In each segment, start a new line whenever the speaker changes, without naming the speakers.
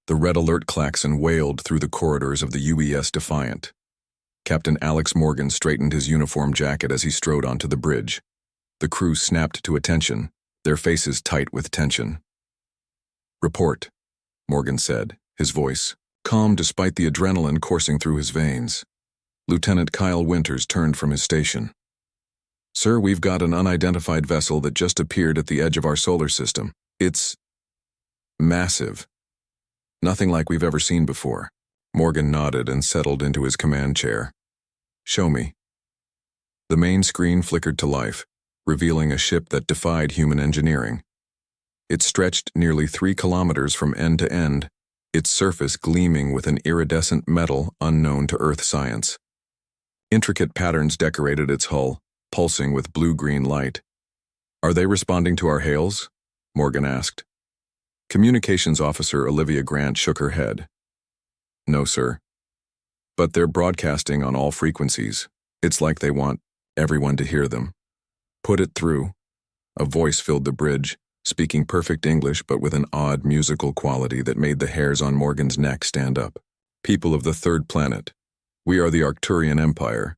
The red alert klaxon wailed through the corridors of the UES Defiant. Captain Alex Morgan straightened his uniform jacket as he strode onto the bridge. The crew snapped to attention, their faces tight with tension. "Report," Morgan said, his voice calm despite the adrenaline coursing through his veins. Lieutenant Kyle Winters turned from his station. "Sir, we've got an unidentified vessel that just appeared at the edge of our solar system. It's massive. Nothing like we've ever seen before." Morgan nodded and settled into his command chair. "Show me." The main screen flickered to life, revealing a ship that defied human engineering. It stretched nearly 3 kilometers from end to end, its surface gleaming with an iridescent metal unknown to Earth science. Intricate patterns decorated its hull, pulsing with blue-green light. "Are they responding to our hails?" Morgan asked. Communications Officer Olivia Grant shook her head. "No, sir. But they're broadcasting on all frequencies. It's like they want everyone to hear them." "Put it through." A voice filled the bridge, speaking perfect English but with an odd musical quality that made the hairs on Morgan's neck stand up. "People of the third planet, we are the Arcturian Empire.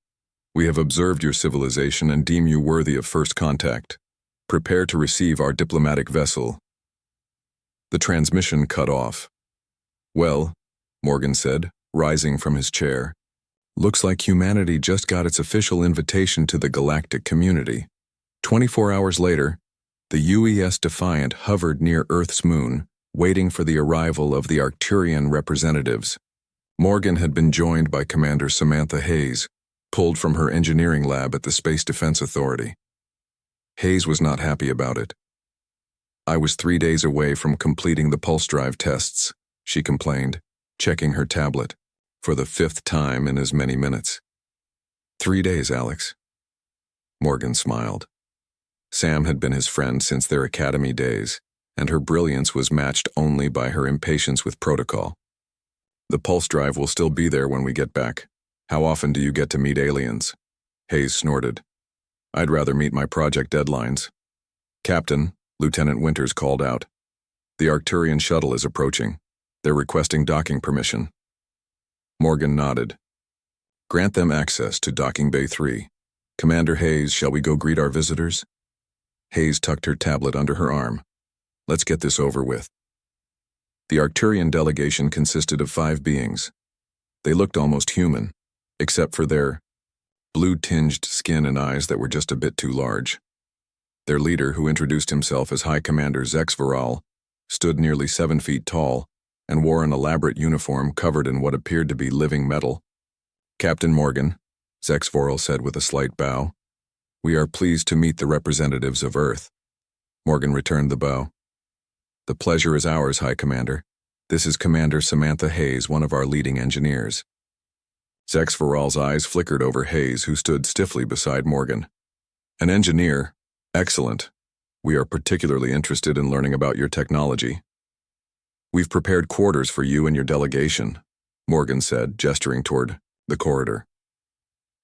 We have observed your civilization and deem you worthy of first contact. Prepare to receive our diplomatic vessel." The transmission cut off. "Well," Morgan said, rising from his chair, "looks like humanity just got its official invitation to the galactic community." 24 hours later, the UES Defiant hovered near Earth's moon, waiting for the arrival of the Arcturian representatives. Morgan had been joined by Commander Samantha Hayes, pulled from her engineering lab at the Space Defense Authority. Hayes was not happy about it. "I was 3 days away from completing the pulse drive tests," she complained, checking her tablet, for the 5th time in as many minutes. "3 days, Alex." Morgan smiled. Sam had been his friend since their academy days, and her brilliance was matched only by her impatience with protocol. "The pulse drive will still be there when we get back. How often do you get to meet aliens?" Hayes snorted. "I'd rather meet my project deadlines." "Captain," Lieutenant Winters called out, "the Arcturian shuttle is approaching. They're requesting docking permission." Morgan nodded. "Grant them access to Docking Bay 3. Commander Hayes, shall we go greet our visitors?" Hayes tucked her tablet under her arm. "Let's get this over with." The Arcturian delegation consisted of 5 beings. They looked almost human, except for their blue-tinged skin and eyes that were just a bit too large. Their leader, who introduced himself as High Commander Zexvoral, stood nearly 7 feet tall and wore an elaborate uniform covered in what appeared to be living metal. "Captain Morgan," Zexvoral said with a slight bow, "we are pleased to meet the representatives of Earth." Morgan returned the bow. "The pleasure is ours, High Commander. This is Commander Samantha Hayes, one of our leading engineers." Zexvoral's eyes flickered over Hayes, who stood stiffly beside Morgan. "An engineer? Excellent. We are particularly interested in learning about your technology." "We've prepared quarters for you and your delegation," Morgan said, gesturing toward the corridor.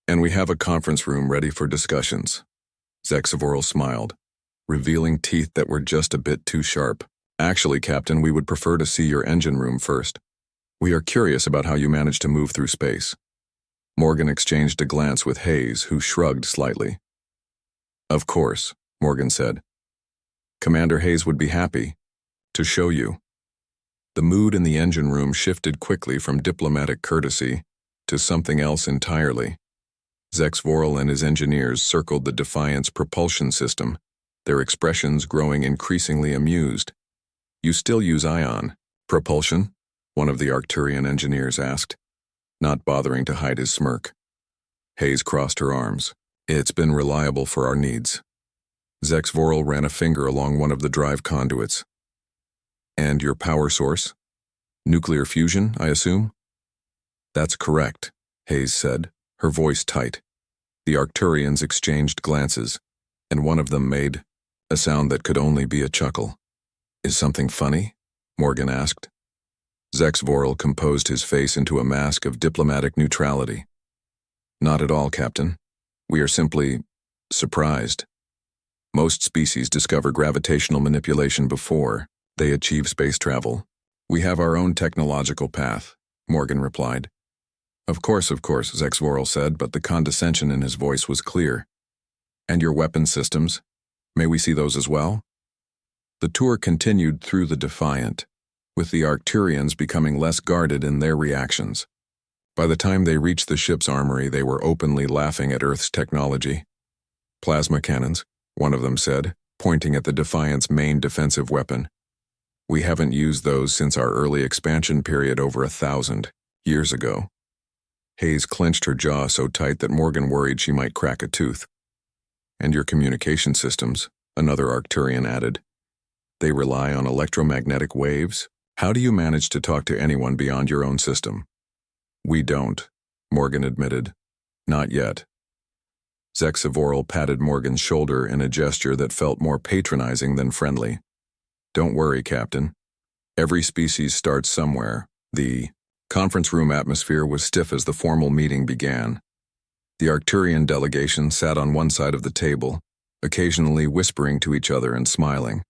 "And we have a conference room ready for discussions." Zexvoral smiled, revealing teeth that were just a bit too sharp. "Actually, Captain, we would prefer to see your engine room first. We are curious about how you managed to move through space." Morgan exchanged a glance with Hayes, who shrugged slightly. "Of course," Morgan said. "Commander Hayes would be happy to show you." The mood in the engine room shifted quickly from diplomatic courtesy to something else entirely. Zexvoral and his engineers circled the Defiant's propulsion system, their expressions growing increasingly amused. "You still use ion propulsion?" one of the Arcturian engineers asked, not bothering to hide his smirk. Hayes crossed her arms. "It's been reliable for our needs." Zexvoral ran a finger along one of the drive conduits. "And your power source? Nuclear fusion, I assume?" "That's correct," Hayes said, her voice tight. The Arcturians exchanged glances, and one of them made a sound that could only be a chuckle. "Is something funny?" Morgan asked. Zexvoral composed his face into a mask of diplomatic neutrality. "Not at all, Captain. We are simply surprised. Most species discover gravitational manipulation before they achieve space travel. We have our own technological path, Morgan replied. Of course, Zexvoral said, but the condescension in his voice was clear. And your weapon systems? May we see those as well? The tour continued through the Defiant, with the Arcturians becoming less guarded in their reactions. By the time they reached the ship's armory, they were openly laughing at Earth's technology. Plasma cannons, one of them said, pointing at the Defiant's main defensive weapon. We haven't used those since our early expansion period over 1,000 years ago. Hayes clenched her jaw so tight that Morgan worried she might crack a tooth. And your communication systems, another Arcturian added. They rely on electromagnetic waves. How do you manage to talk to anyone beyond your own system? We don't, Morgan admitted. Not yet. Zexvoral patted Morgan's shoulder in a gesture that felt more patronizing than friendly. Don't worry, Captain. Every species starts somewhere. The conference room atmosphere was stiff as the formal meeting began. The Arcturian delegation sat on one side of the table, occasionally whispering to each other and smiling.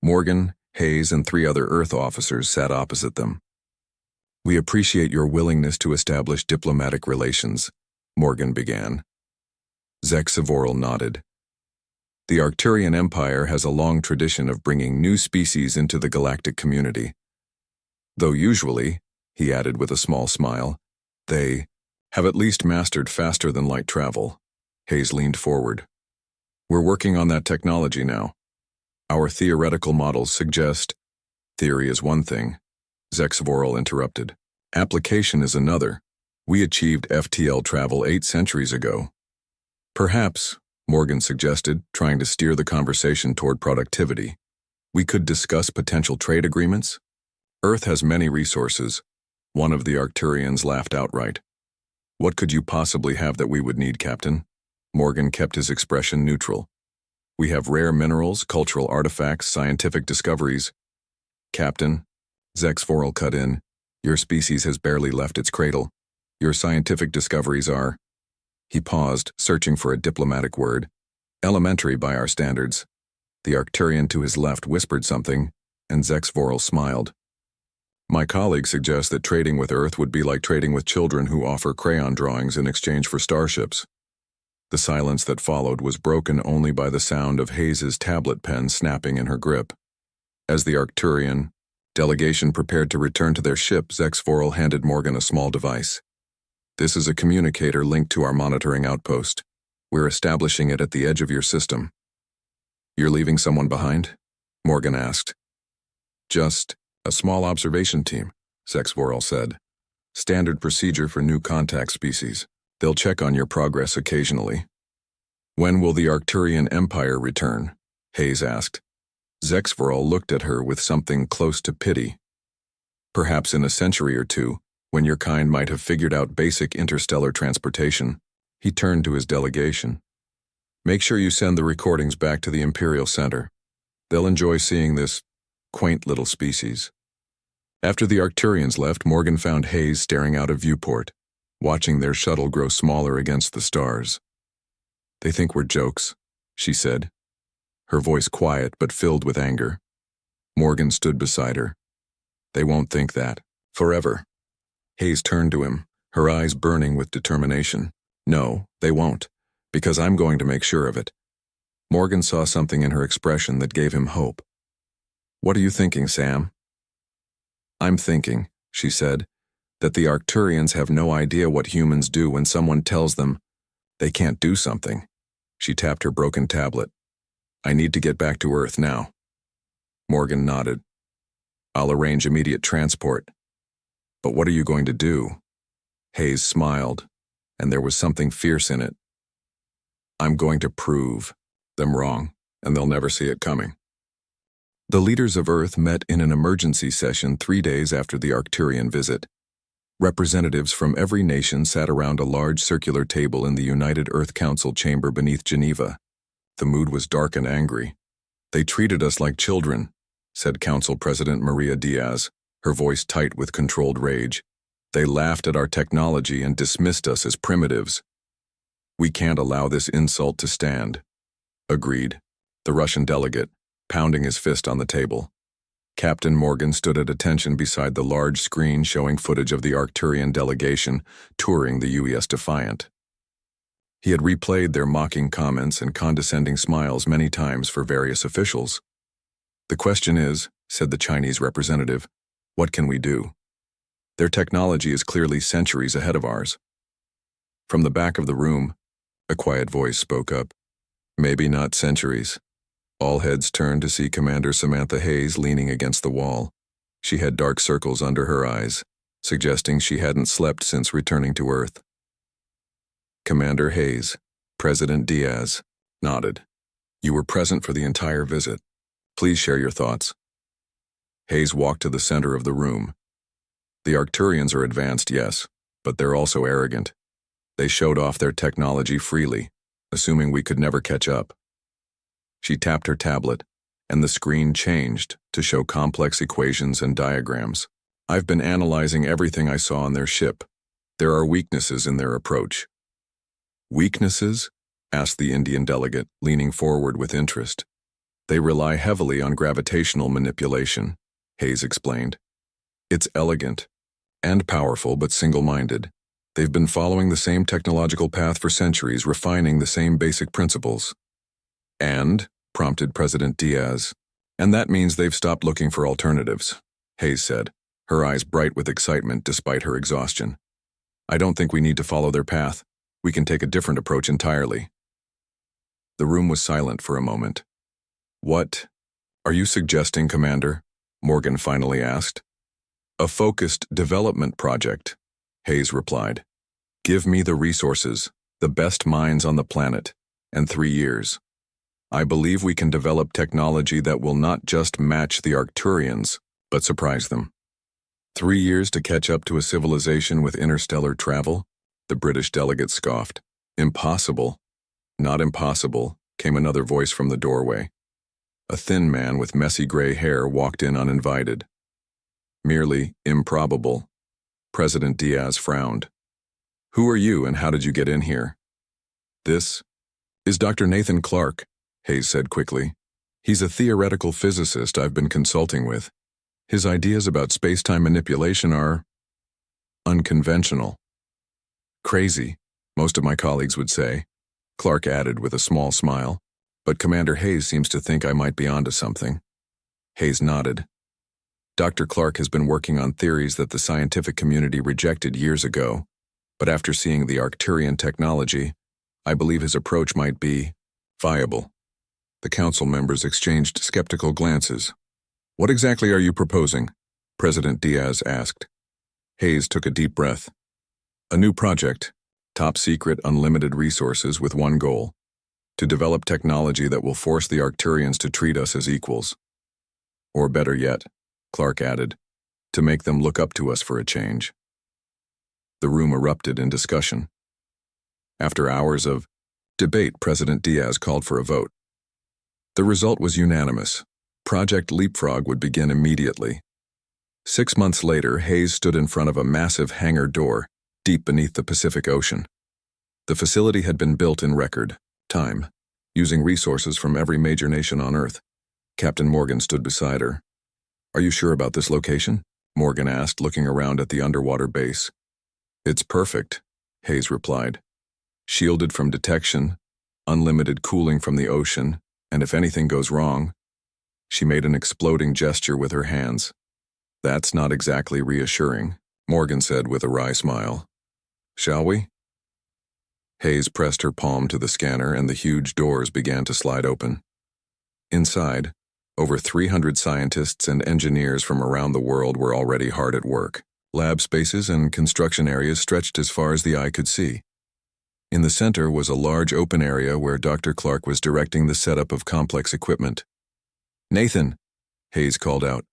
Morgan, Hayes, and 3 other Earth officers sat opposite them. We appreciate your willingness to establish diplomatic relations, Morgan began. Zexvoral nodded. The Arcturian Empire has a long tradition of bringing new species into the galactic community. Though usually, he added with a small smile, they have at least mastered faster than light travel. Hayes leaned forward. We're working on that technology now. Our theoretical models suggest theory is one thing, Zexvoral interrupted. Application is another. We achieved FTL travel 8 centuries ago. Perhaps, Morgan suggested, trying to steer the conversation toward productivity, we could discuss potential trade agreements? Earth has many resources. One of the Arcturians laughed outright. What could you possibly have that we would need, Captain? Morgan kept his expression neutral. We have rare minerals, cultural artifacts, scientific discoveries. Captain, Zexvoral cut in, your species has barely left its cradle. Your scientific discoveries are... He paused, searching for a diplomatic word. Elementary by our standards. The Arcturian to his left whispered something, and Zexvoral smiled. My colleague suggests that trading with Earth would be like trading with children who offer crayon drawings in exchange for starships. The silence that followed was broken only by the sound of Hayes's tablet pen snapping in her grip. As the Arcturian delegation prepared to return to their ship, Zexvoral handed Morgan a small device. This is a communicator linked to our monitoring outpost. We're establishing it at the edge of your system. You're leaving someone behind? Morgan asked. Just a small observation team, Zexvoral said. Standard procedure for new contact species. They'll check on your progress occasionally. When will the Arcturian Empire return? Hayes asked. Zexvoral looked at her with something close to pity. Perhaps in a century or two, when your kind might have figured out basic interstellar transportation. He turned to his delegation. Make sure you send the recordings back to the Imperial Center. They'll enjoy seeing this quaint little species. After the Arcturians left, Morgan found Hayes staring out a viewport, watching their shuttle grow smaller against the stars. They think we're jokes, she said, her voice quiet but filled with anger. Morgan stood beside her. They won't think that. Forever. Hayes turned to him, her eyes burning with determination. No, they won't, because I'm going to make sure of it. Morgan saw something in her expression that gave him hope. What are you thinking, Sam? I'm thinking, she said, that the Arcturians have no idea what humans do when someone tells them they can't do something. She tapped her broken tablet. I need to get back to Earth now. Morgan nodded. I'll arrange immediate transport. But what are you going to do? Hayes smiled, and there was something fierce in it. I'm going to prove them wrong, and they'll never see it coming. The leaders of Earth met in an emergency session 3 days after the Arcturian visit. Representatives from every nation sat around a large circular table in the United Earth Council chamber beneath Geneva. The mood was dark and angry. They treated us like children, said Council President Maria Diaz, her voice tight with controlled rage. They laughed at our technology and dismissed us as primitives. We can't allow this insult to stand. Agreed, the Russian delegate, pounding his fist on the table. Captain Morgan stood at attention beside the large screen showing footage of the Arcturian delegation touring the UES Defiant. He had replayed their mocking comments and condescending smiles many times for various officials. "The question is," said the Chinese representative, "what can we do? Their technology is clearly centuries ahead of ours." From the back of the room, a quiet voice spoke up. "Maybe not centuries." All heads turned to see Commander Samantha Hayes leaning against the wall. She had dark circles under her eyes, suggesting she hadn't slept since returning to Earth. Commander Hayes, President Diaz, nodded. "You were present for the entire visit. Please share your thoughts." Hayes walked to the center of the room. "The Arcturians are advanced, yes, but they're also arrogant. They showed off their technology freely, assuming we could never catch up." She tapped her tablet, and the screen changed to show complex equations and diagrams. "I've been analyzing everything I saw on their ship. There are weaknesses in their approach." "Weaknesses?" asked the Indian delegate, leaning forward with interest. "They rely heavily on gravitational manipulation," Hayes explained. "It's elegant and powerful, but single-minded. They've been following the same technological path for centuries, refining the same basic principles." "And?" prompted President Diaz. "And that means they've stopped looking for alternatives," Hayes said, her eyes bright with excitement despite her exhaustion. "I don't think we need to follow their path. We can take a different approach entirely." The room was silent for a moment. "What are you suggesting, Commander?" Morgan finally asked. "A focused development project," Hayes replied. "Give me the resources, the best minds on the planet, and 3 years. I believe we can develop technology that will not just match the Arcturians, but surprise them." 3 years to catch up to a civilization with interstellar travel? The British delegate scoffed. "Impossible." "Not impossible," came another voice from the doorway. A thin man with messy gray hair walked in uninvited. "Merely improbable." President Diaz frowned. "Who are you and how did you get in here?" "This is Dr. Nathan Clark," Hayes said quickly. "He's a theoretical physicist I've been consulting with. His ideas about space-time manipulation are unconventional. Crazy, most of my colleagues would say," Clark added with a small smile. "But Commander Hayes seems to think I might be onto something." Hayes nodded. "Dr. Clark has been working on theories that the scientific community rejected years ago, but after seeing the Arcturian technology, I believe his approach might be viable." The council members exchanged skeptical glances. "What exactly are you proposing?" President Diaz asked. Hayes took a deep breath. "A new project, top secret, unlimited resources with one goal: to develop technology that will force the Arcturians to treat us as equals. Or better yet," Clark added, "to make them look up to us for a change." The room erupted in discussion. After hours of debate, President Diaz called for a vote. The result was unanimous. Project Leapfrog would begin immediately. 6 months later, Hayes stood in front of a massive hangar door, deep beneath the Pacific Ocean. The facility had been built in record time, using resources from every major nation on Earth. Captain Morgan stood beside her. "Are you sure about this location?" Morgan asked, looking around at the underwater base. "It's perfect," Hayes replied. "Shielded from detection, unlimited cooling from the ocean, and if anything goes wrong..." She made an exploding gesture with her hands. "That's not exactly reassuring," Morgan said with a wry smile. "Shall we?" Hayes pressed her palm to the scanner and the huge doors began to slide open. Inside, over 300 scientists and engineers from around the world were already hard at work. Lab spaces and construction areas stretched as far as the eye could see. In the center was a large open area where Dr. Clark was directing the setup of complex equipment. "Nathan," Hayes called out,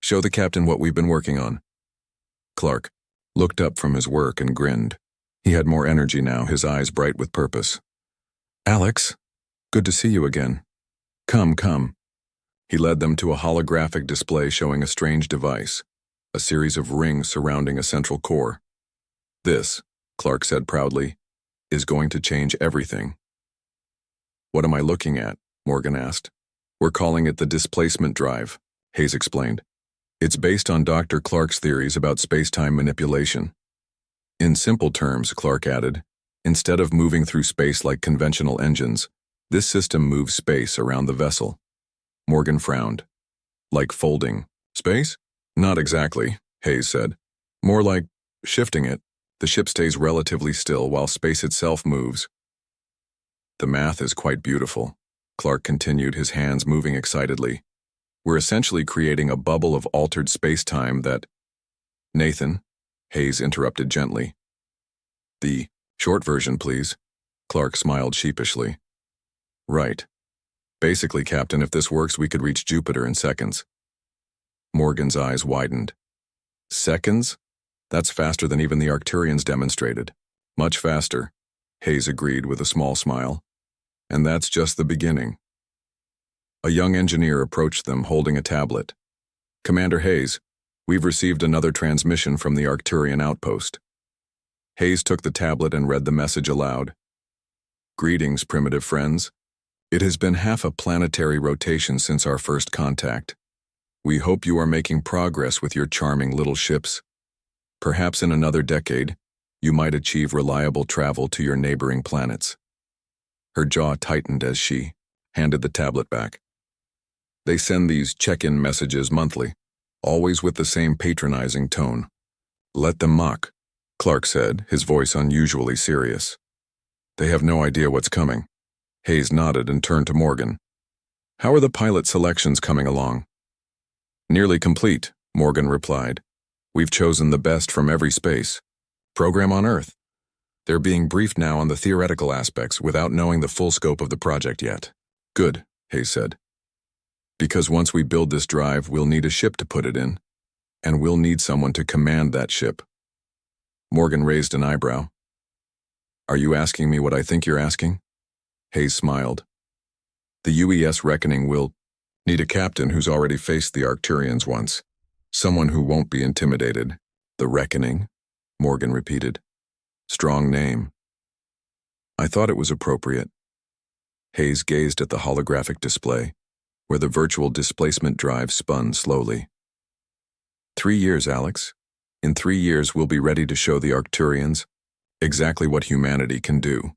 "show the captain what we've been working on." Clark looked up from his work and grinned. He had more energy now, his eyes bright with purpose. "Alex, good to see you again. Come." He led them to a holographic display showing a strange device, a series of rings surrounding a central core. "This," Clark said proudly, "is going to change everything." "What am I looking at?" Morgan asked. "We're calling it the displacement drive," Hayes explained. It's based on Dr. Clark's theories about space-time manipulation. In simple terms, Clark added, instead of moving through space like conventional engines, this system moves space around the vessel. Morgan frowned. Like folding space? Not exactly, Hayes said. More like shifting it. The ship stays relatively still while space itself moves. The math is quite beautiful, Clark continued, his hands moving excitedly. We're essentially creating a bubble of altered space-time that… Nathan, Hayes interrupted gently. The short version, please. Clark smiled sheepishly. Right. Basically, Captain, if this works, we could reach Jupiter in seconds. Morgan's eyes widened. Seconds? That's faster than even the Arcturians demonstrated. Much faster, Hayes agreed with a small smile. And that's just the beginning. A young engineer approached them holding a tablet. Commander Hayes, we've received another transmission from the Arcturian outpost. Hayes took the tablet and read the message aloud. Greetings, primitive friends. It has been half a planetary rotation since our first contact. We hope you are making progress with your charming little ships. Perhaps in another decade, you might achieve reliable travel to your neighboring planets. Her jaw tightened as she handed the tablet back. They send these check-in messages monthly, always with the same patronizing tone. Let them mock, Clark said, his voice unusually serious. They have no idea what's coming. Hayes nodded and turned to Morgan. How are the pilot selections coming along? Nearly complete, Morgan replied. We've chosen the best from every space program on Earth. They're being briefed now on the theoretical aspects without knowing the full scope of the project yet. Good, Hayes said. Because once we build this drive, we'll need a ship to put it in, and we'll need someone to command that ship. Morgan raised an eyebrow. Are you asking me what I think you're asking? Hayes smiled. The UES reckoning will need a captain who's already faced the Arcturians once. Someone who won't be intimidated. The reckoning, Morgan repeated. Strong name. I thought it was appropriate. Hayes gazed at the holographic display, where the virtual displacement drive spun slowly. 3 years, Alex. In 3 years, we'll be ready to show the Arcturians exactly what humanity can do.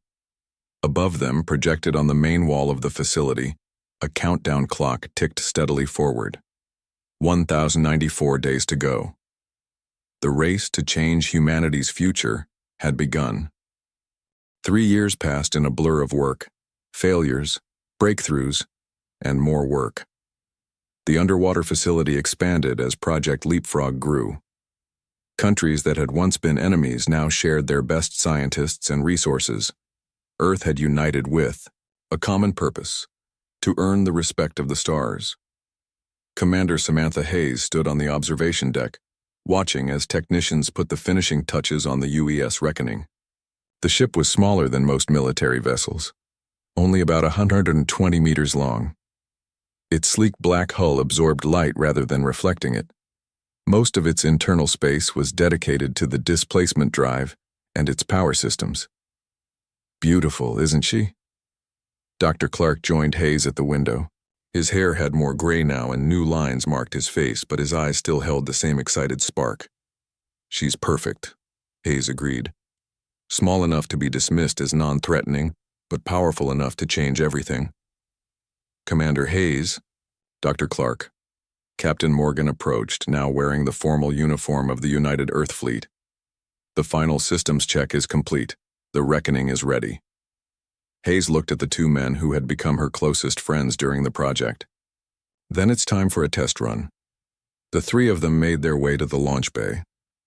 Above them, projected on the main wall of the facility, a countdown clock ticked steadily forward. 1,094 days to go. The race to change humanity's future had begun. 3 years passed in a blur of work, failures, breakthroughs, and more work. The underwater facility expanded as Project Leapfrog grew. Countries that had once been enemies now shared their best scientists and resources. Earth had united with a common purpose, to earn the respect of the stars. Commander Samantha Hayes stood on the observation deck, watching as technicians put the finishing touches on the UES reckoning. The ship was smaller than most military vessels, only about 120 meters long. Its sleek black hull absorbed light rather than reflecting it. Most of its internal space was dedicated to the displacement drive and its power systems. Beautiful, isn't she? Dr. Clark joined Hayes at the window. His hair had more gray now and new lines marked his face, but his eyes still held the same excited spark. She's perfect, Hayes agreed. Small enough to be dismissed as non-threatening, but powerful enough to change everything. Commander Hayes, Dr. Clark. Captain Morgan approached, now wearing the formal uniform of the United Earth Fleet. The final systems check is complete. The reckoning is ready. Hayes looked at the two men who had become her closest friends during the project. Then it's time for a test run. The three of them made their way to the launch bay.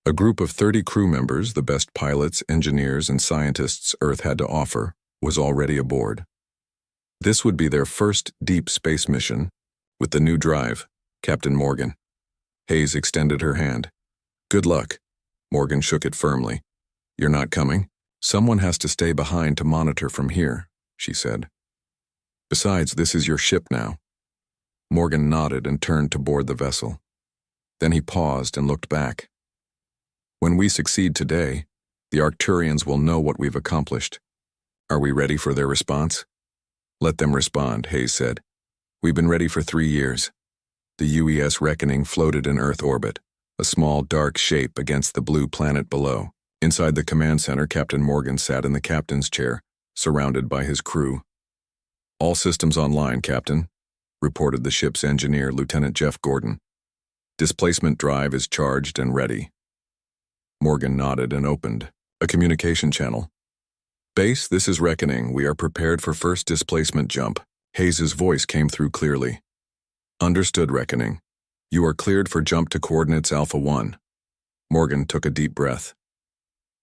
A group of 30 crew members, the best pilots, engineers, and scientists Earth had to offer, was already aboard. This would be their first deep space mission, with the new drive, Captain Morgan. Hayes extended her hand. Good luck. Morgan shook it firmly. You're not coming? Someone has to stay behind to monitor from here, she said. Besides, this is your ship now. Morgan nodded and turned to board the vessel. Then he paused and looked back. When we succeed today, the Arcturians will know what we've accomplished. Are we ready for their response? Let them respond, Hayes said. We've been ready for 3 years. The UES Reckoning floated in Earth orbit, a small dark shape against the blue planet below. Inside the command center, Captain Morgan sat in the captain's chair, surrounded by his crew. "All systems online, Captain," reported the ship's engineer, Lieutenant Jeff Gordon. "Displacement drive is charged and ready." Morgan nodded and opened a communication channel. "Base, this is Reckoning. We are prepared for first displacement jump." Hayes's voice came through clearly. "Understood, Reckoning. You are cleared for jump to coordinates Alpha 1. Morgan took a deep breath.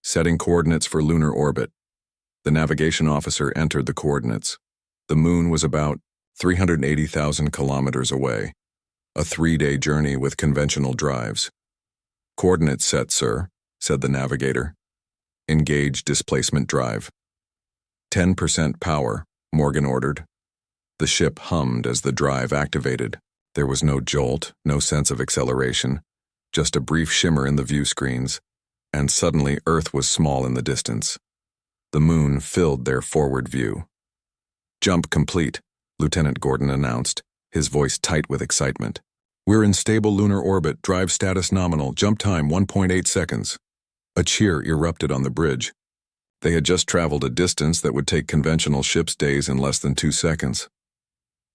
"Setting coordinates for lunar orbit." The navigation officer entered the coordinates. The moon was about 380,000 kilometers away, a 3-day journey with conventional drives. "Coordinates set, sir," said the navigator. "Engage displacement drive." 10% power, Morgan ordered. The ship hummed as the drive activated. There was no jolt, no sense of acceleration, just a brief shimmer in the view screens, and suddenly Earth was small in the distance. The moon filled their forward view. "Jump complete," Lieutenant Gordon announced, his voice tight with excitement. "We're in stable lunar orbit, drive status nominal, jump time 1.8 seconds. A cheer erupted on the bridge. They had just traveled a distance that would take conventional ships days in less than 2 seconds.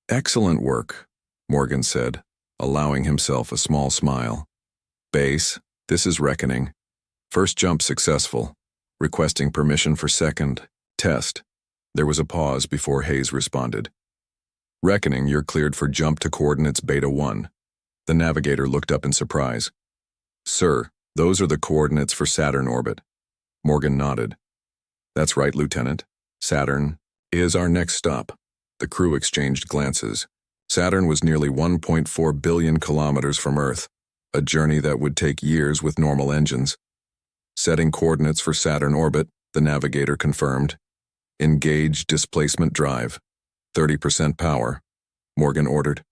"Excellent work," Morgan said, allowing himself a small smile. "Base, this is Reckoning. First jump successful. Requesting permission for second test." There was a pause before Hayes responded. "Reckoning, you're cleared for jump to coordinates Beta 1. The navigator looked up in surprise. "Sir, those are the coordinates for Saturn orbit." Morgan nodded. "That's right, Lieutenant. Saturn is our next stop." The crew exchanged glances. Saturn was nearly 1.4 billion kilometers from Earth, a journey that would take years with normal engines. "Setting coordinates for Saturn orbit," the navigator confirmed. "Engage displacement drive. 30% power," Morgan ordered.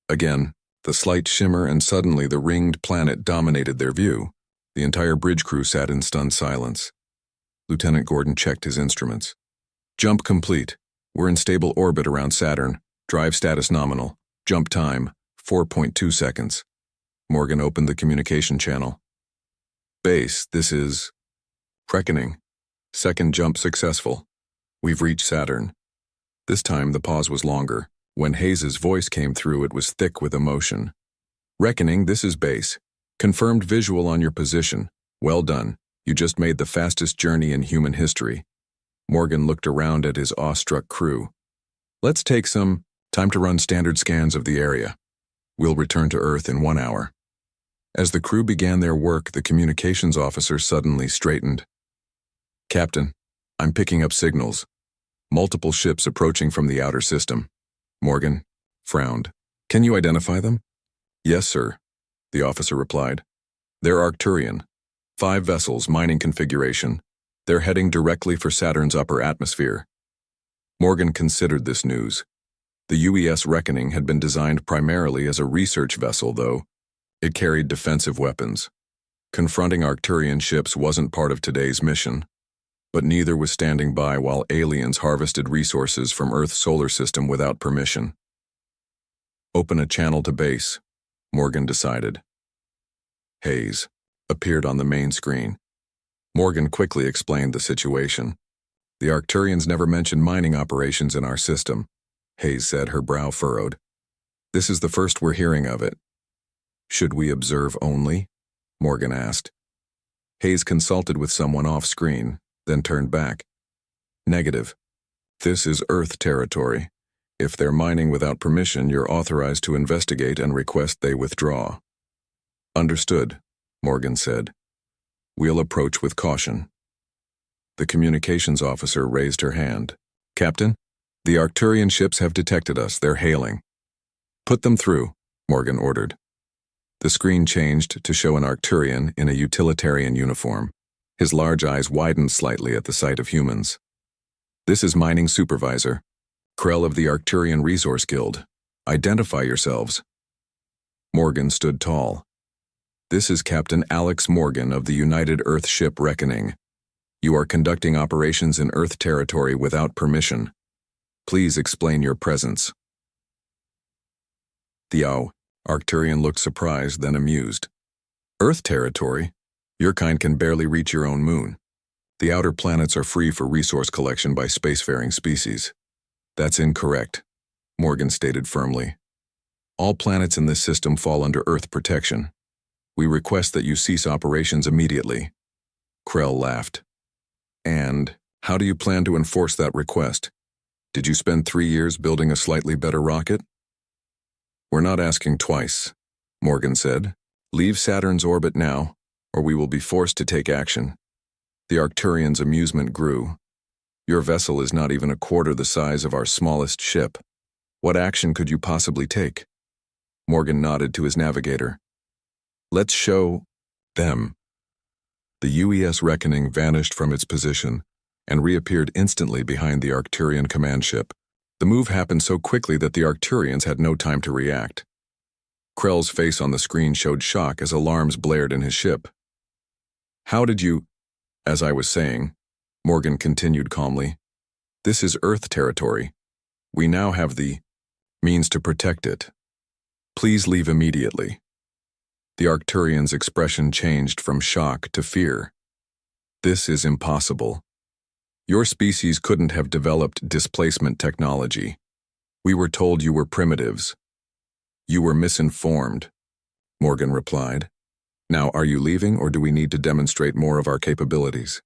Again, the slight shimmer and suddenly the ringed planet dominated their view. The entire bridge crew sat in stunned silence. Lieutenant Gordon checked his instruments. "Jump complete. We're in stable orbit around Saturn. Drive status nominal. Jump time, 4.2 seconds. Morgan opened the communication channel. "Base, this is Reckoning. Second jump successful. We've reached Saturn." This time the pause was longer. When Hayes's voice came through, it was thick with emotion. "Reckoning, this is Base. Confirmed visual on your position. Well done. You just made the fastest journey in human history." Morgan looked around at his awestruck crew. "Let's take some time to run standard scans of the area. We'll return to Earth in 1 hour." As the crew began their work, the communications officer suddenly straightened. "Captain, I'm picking up signals. Multiple ships approaching from the outer system." Morgan frowned. "Can you identify them?" "Yes, sir," the officer replied. "They're Arcturian. 5 vessels, mining configuration. They're heading directly for Saturn's upper atmosphere." Morgan considered this news. The UES Reckoning had been designed primarily as a research vessel, though. It carried defensive weapons. Confronting Arcturian ships wasn't part of today's mission, but neither was standing by while aliens harvested resources from Earth's solar system without permission. "Open a channel to base," Morgan decided. Hayes appeared on the main screen. Morgan quickly explained the situation. "The Arcturians never mentioned mining operations in our system," Hayes said, her brow furrowed. "This is the first we're hearing of it." "Should we observe only?" Morgan asked. Hayes consulted with someone off-screen, then turned back. "Negative. This is Earth territory. If they're mining without permission, you're authorized to investigate and request they withdraw." "Understood," Morgan said. "We'll approach with caution." The communications officer raised her hand. "Captain, the Arcturian ships have detected us. They're hailing." "Put them through," Morgan ordered. The screen changed to show an Arcturian in a utilitarian uniform. His large eyes widened slightly at the sight of humans. "This is Mining Supervisor. Krell of the Arcturian Resource Guild. Identify yourselves." Morgan stood tall. "This is Captain Alex Morgan of the United Earth Ship Reckoning. You are conducting operations in Earth territory without permission. Please explain your presence." "Theo, Arcturian looked surprised, then amused. Earth territory? Your kind can barely reach your own moon. The outer planets are free for resource collection by spacefaring species. That's incorrect, Morgan stated firmly. All planets in this system fall under Earth protection. We request that you cease operations immediately. Krell laughed. And how do you plan to enforce that request? Did you spend 3 years building a slightly better rocket? We're not asking twice, Morgan said. Leave Saturn's orbit now, or we will be forced to take action. The Arcturian's amusement grew. Your vessel is not even a quarter the size of our smallest ship. What action could you possibly take? Morgan nodded to his navigator. Let's show them. The UES Reckoning vanished from its position and reappeared instantly behind the Arcturian command ship. The move happened so quickly that the Arcturians had no time to react. Krell's face on the screen showed shock as alarms blared in his ship. How did you... As I was saying, Morgan continued calmly, this is Earth territory. We now have the means to protect it. Please leave immediately. The Arcturian's expression changed from shock to fear. This is impossible. Your species couldn't have developed displacement technology. We were told you were primitives. You were misinformed, Morgan replied. Now, are you leaving, or do we need to demonstrate more of our capabilities?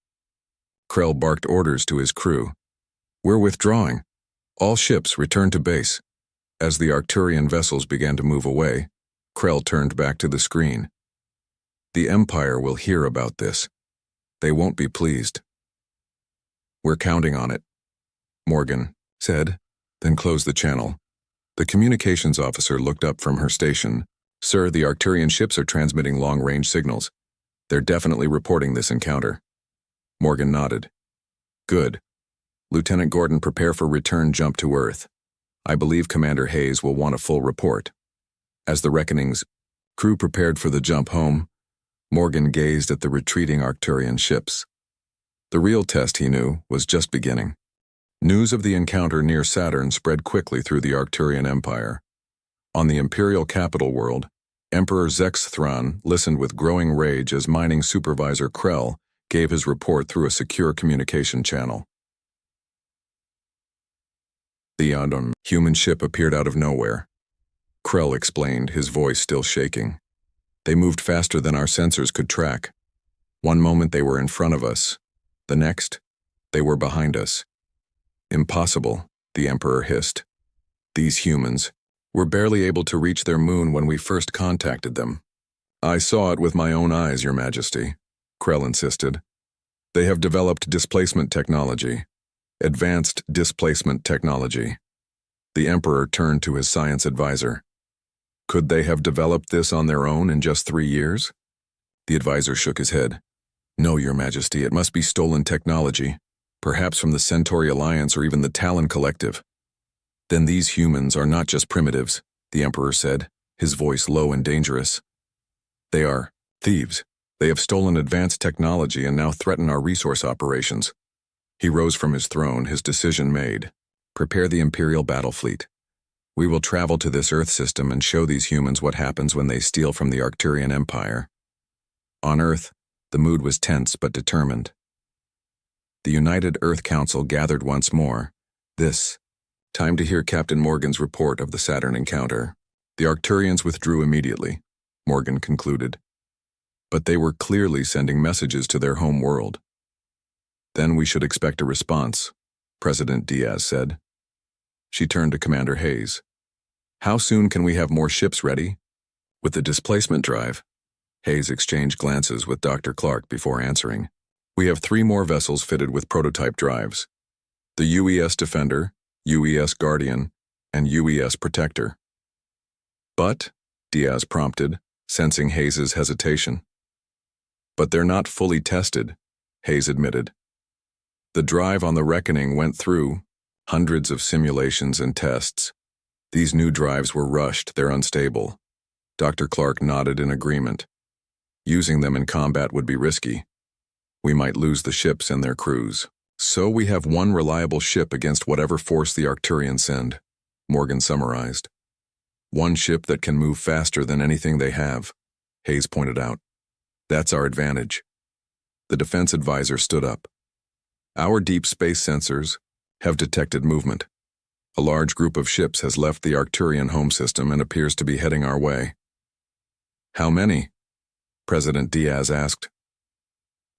Krell barked orders to his crew. We're withdrawing. All ships return to base. As the Arcturian vessels began to move away, Krell turned back to the screen. The Empire will hear about this. They won't be pleased. We're counting on it, Morgan said, then closed the channel. The communications officer looked up from her station. Sir, the Arcturian ships are transmitting long-range signals. They're definitely reporting this encounter. Morgan nodded. Good. Lieutenant Gordon, prepare for return jump to Earth. I believe Commander Hayes will want a full report. As the Reckoning's crew prepared for the jump home, Morgan gazed at the retreating Arcturian ships. The real test, he knew, was just beginning. News of the encounter near Saturn spread quickly through the Arcturian Empire. On the Imperial capital world, Emperor Zexthron listened with growing rage as mining supervisor Krell gave his report through a secure communication channel. The unknown human ship appeared out of nowhere. Krell explained, his voice still shaking. They moved faster than our sensors could track. One moment they were in front of us. The next, they were behind us. Impossible, the Emperor hissed. These humans were barely able to reach their moon when we first contacted them. I saw it with my own eyes, Your Majesty, Krell insisted. They have developed displacement technology. Advanced displacement technology. The Emperor turned to his science advisor. Could they have developed this on their own in just 3 years? The advisor shook his head. No, Your Majesty, it must be stolen technology, perhaps from the Centauri Alliance or even the Talon Collective. Then these humans are not just primitives, the Emperor said, his voice low and dangerous. They are thieves. They have stolen advanced technology and now threaten our resource operations. He rose from his throne, his decision made. Prepare the Imperial battle fleet. We will travel to this Earth system and show these humans what happens when they steal from the Arcturian Empire. On Earth, the mood was tense but determined. The United Earth Council gathered once more. Time to hear Captain Morgan's report of the Saturn encounter. The Arcturians withdrew immediately, Morgan concluded. But they were clearly sending messages to their home world. Then we should expect a response, President Diaz said. She turned to Commander Hayes. How soon can we have more ships ready? With the displacement drive. Hayes exchanged glances with Dr. Clark before answering. We have 3 more vessels fitted with prototype drives. The UES Defender, UES Guardian, and UES Protector. But, Diaz prompted, sensing Hayes's hesitation. But they're not fully tested, Hayes admitted. The drive on the Reckoning went through hundreds of simulations and tests. These new drives were rushed, they're unstable. Dr. Clark nodded in agreement. Using them in combat would be risky. We might lose the ships and their crews. So we have one reliable ship against whatever force the Arcturians send, Morgan summarized. One ship that can move faster than anything they have, Hayes pointed out. That's our advantage. The defense advisor stood up. Our deep space sensors have detected movement. A large group of ships has left the Arcturian home system and appears to be heading our way. How many? President Diaz asked.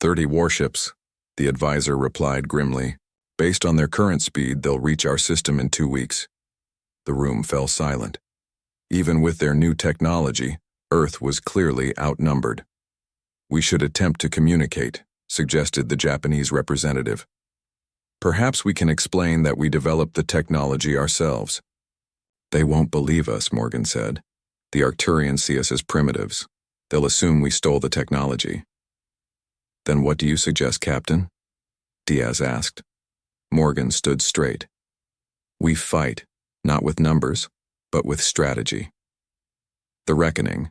30 warships, the advisor replied grimly. Based on their current speed, they'll reach our system in 2 weeks. The room fell silent. Even with their new technology, Earth was clearly outnumbered. We should attempt to communicate, suggested the Japanese representative. Perhaps we can explain that we developed the technology ourselves. They won't believe us, Morgan said. The Arcturians see us as primitives. They'll assume we stole the technology. Then what do you suggest, Captain? Diaz asked. Morgan stood straight. We fight, not with numbers, but with strategy. The reckoning.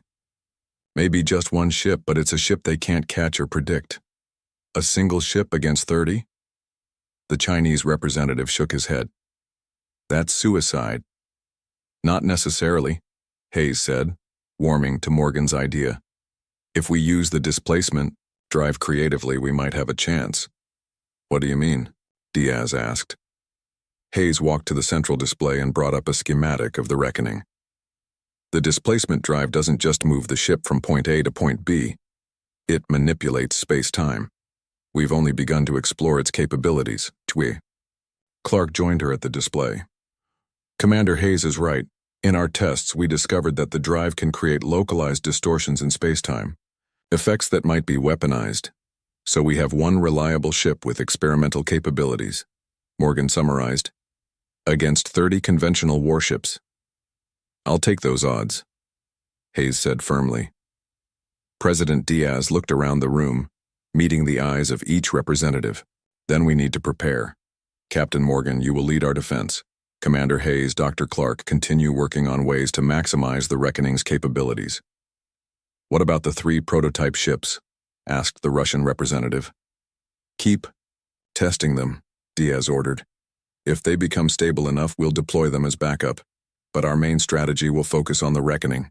Maybe just one ship, but it's a ship they can't catch or predict. A single ship against 30? The Chinese representative shook his head. That's suicide. Not necessarily, Hayes said, warming to Morgan's idea. If we use the displacement, drive creatively, we might have a chance. What do you mean? Diaz asked. Hayes walked to the central display and brought up a schematic of the reckoning. The displacement drive doesn't just move the ship from point A to point B. It manipulates space-time. We've only begun to explore its capabilities. Clark joined her at the display. Commander Hayes is right. In our tests, we discovered that the drive can create localized distortions in space-time, effects that might be weaponized. So we have one reliable ship with experimental capabilities, Morgan summarized, against 30 conventional warships. I'll take those odds, Hayes said firmly. President Diaz looked around the room, meeting the eyes of each representative. Then we need to prepare. Captain Morgan, you will lead our defense. Commander Hayes, Dr. Clark, continue working on ways to maximize the reckoning's capabilities. What about the 3 prototype ships? Asked the Russian representative. Keep testing them, Diaz ordered. If they become stable enough, we'll deploy them as backup, but our main strategy will focus on the reckoning.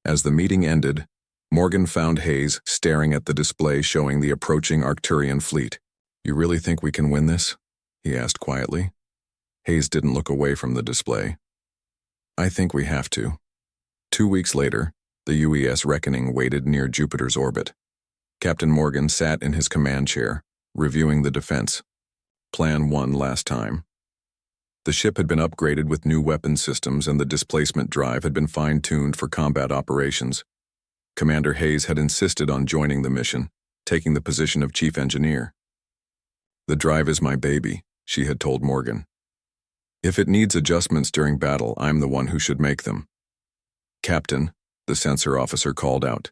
As the meeting ended, Morgan found Hayes staring at the display showing the approaching Arcturian fleet. You really think we can win this? He asked quietly. Hayes didn't look away from the display. I think we have to. 2 weeks later, the UES Reckoning waited near Jupiter's orbit. Captain Morgan sat in his command chair, reviewing the defense. Plan 1 last time. The ship had been upgraded with new weapon systems and the displacement drive had been fine-tuned for combat operations. Commander Hayes had insisted on joining the mission, taking the position of chief engineer. The drive is my baby, she had told Morgan. If it needs adjustments during battle, I'm the one who should make them. Captain, the sensor officer called out.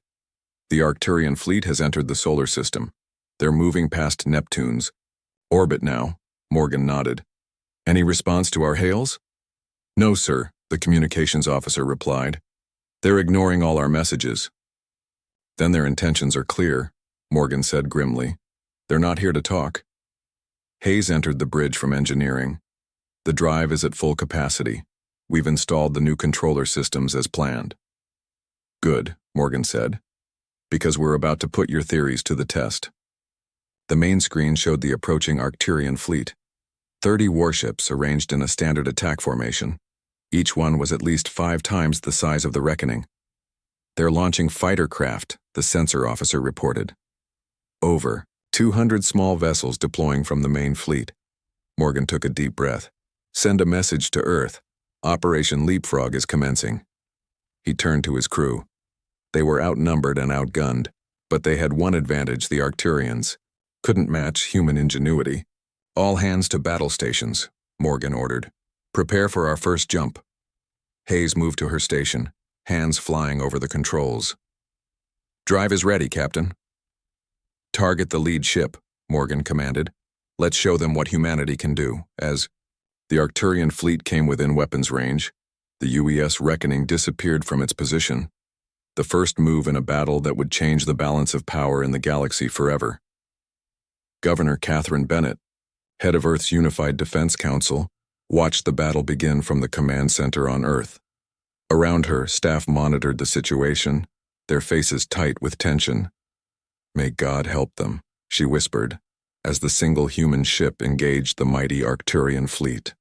The Arcturian fleet has entered the solar system. They're moving past Neptune's orbit now, Morgan nodded. Any response to our hails? No, sir, the communications officer replied. They're ignoring all our messages. Then their intentions are clear, Morgan said grimly. They're not here to talk. Hayes entered the bridge from engineering. The drive is at full capacity. We've installed the new controller systems as planned. Good, Morgan said, because we're about to put your theories to the test. The main screen showed the approaching Arcturian fleet. 30 warships arranged in a standard attack formation. Each one was at least 5 times the size of the Reckoning. They're launching fighter craft, the sensor officer reported. Over 200 small vessels deploying from the main fleet. Morgan took a deep breath. Send a message to Earth. Operation Leapfrog is commencing. He turned to his crew. They were outnumbered and outgunned, but they had one advantage: the Arcturians couldn't match human ingenuity. All hands to battle stations, Morgan ordered. Prepare for our first jump. Hayes moved to her station, hands flying over the controls. Drive is ready, Captain. Target the lead ship, Morgan commanded. Let's show them what humanity can do. As the Arcturian fleet came within weapons range, the UES Reckoning disappeared from its position. The first move in a battle that would change the balance of power in the galaxy forever. Governor Catherine Bennett, head of Earth's Unified Defense Council, watched the battle begin from the command center on Earth. Around her, staff monitored the situation, their faces tight with tension. "May God help them," she whispered, as the single human ship engaged the mighty Arcturian fleet.